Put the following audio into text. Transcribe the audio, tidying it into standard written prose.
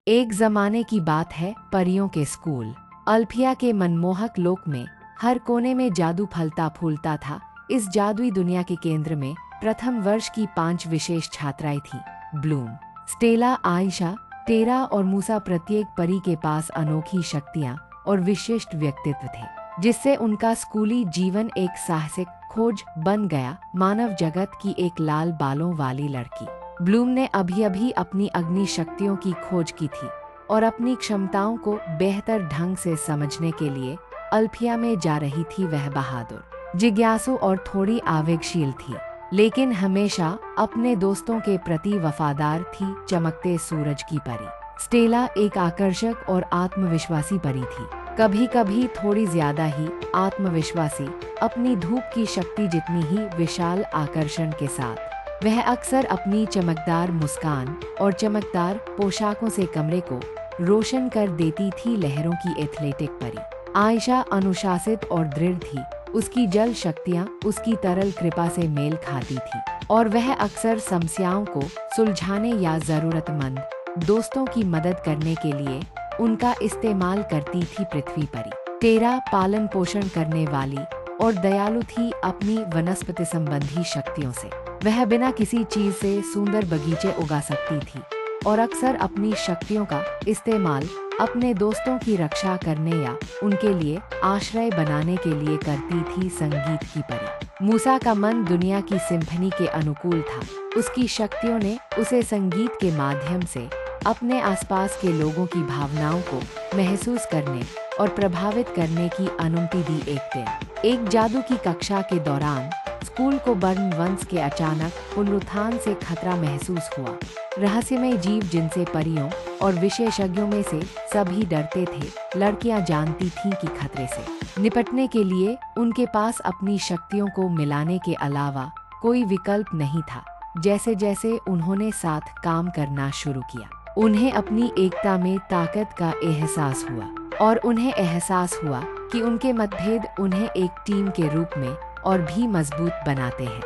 एक जमाने की बात है, परियों के स्कूल अल्फिया के मनमोहक लोक में हर कोने में जादू फलता फूलता था। इस जादुई दुनिया के केंद्र में प्रथम वर्ष की 5 विशेष छात्राएं थीं। ब्लूम, स्टेला, आयशा, टेरा और मूसा। प्रत्येक परी के पास अनोखी शक्तियां और विशिष्ट व्यक्तित्व थे, जिससे उनका स्कूली जीवन एक साहसिक खोज बन गया। मानव जगत की एक लाल बालों वाली लड़की ब्लूम ने अभी अपनी अग्नि शक्तियों की खोज की थी और अपनी क्षमताओं को बेहतर ढंग से समझने के लिए अल्फिया में जा रही थी। वह बहादुर, जिज्ञासु और थोड़ी आवेगशील थी, लेकिन हमेशा अपने दोस्तों के प्रति वफादार थी। चमकते सूरज की परी स्टेला एक आकर्षक और आत्मविश्वासी परी थी, कभी कभी थोड़ी ज्यादा ही आत्मविश्वासी, अपनी धूप की शक्ति जितनी ही विशाल आकर्षण के साथ। वह अक्सर अपनी चमकदार मुस्कान और चमकदार पोशाकों से कमरे को रोशन कर देती थी। लहरों की एथलेटिक परी आयशा अनुशासित और दृढ़ थी। उसकी जल शक्तियाँ उसकी तरल कृपा से मेल खाती थी और वह अक्सर समस्याओं को सुलझाने या जरूरतमंद दोस्तों की मदद करने के लिए उनका इस्तेमाल करती थी। पृथ्वी परी टेरा पालन पोषण करने वाली और दयालु थी। अपनी वनस्पति संबंधी शक्तियों से वह बिना किसी चीज से सुंदर बगीचे उगा सकती थी और अक्सर अपनी शक्तियों का इस्तेमाल अपने दोस्तों की रक्षा करने या उनके लिए आश्रय बनाने के लिए करती थी। संगीत की परी मूसा का मन दुनिया की सिम्फनी के अनुकूल था। उसकी शक्तियों ने उसे संगीत के माध्यम से अपने आसपास के लोगों की भावनाओं को महसूस करने और प्रभावित करने की अनुमति दी। एक जादू की कक्षा के दौरान स्कूल को बर्न वंश के अचानक पुनरुत्थान से खतरा महसूस हुआ। रहस्यमय जीव जिनसे परियों और विशेषज्ञों में से सभी डरते थे, लड़कियां जानती थीं कि खतरे से निपटने के लिए उनके पास अपनी शक्तियों को मिलाने के अलावा कोई विकल्प नहीं था। जैसे जैसे उन्होंने साथ काम करना शुरू किया, उन्हें अपनी एकता में ताकत का एहसास हुआ और उन्हें एहसास हुआ कि उनके मतभेद उन्हें एक टीम के रूप में और भी मजबूत बनाते हैं।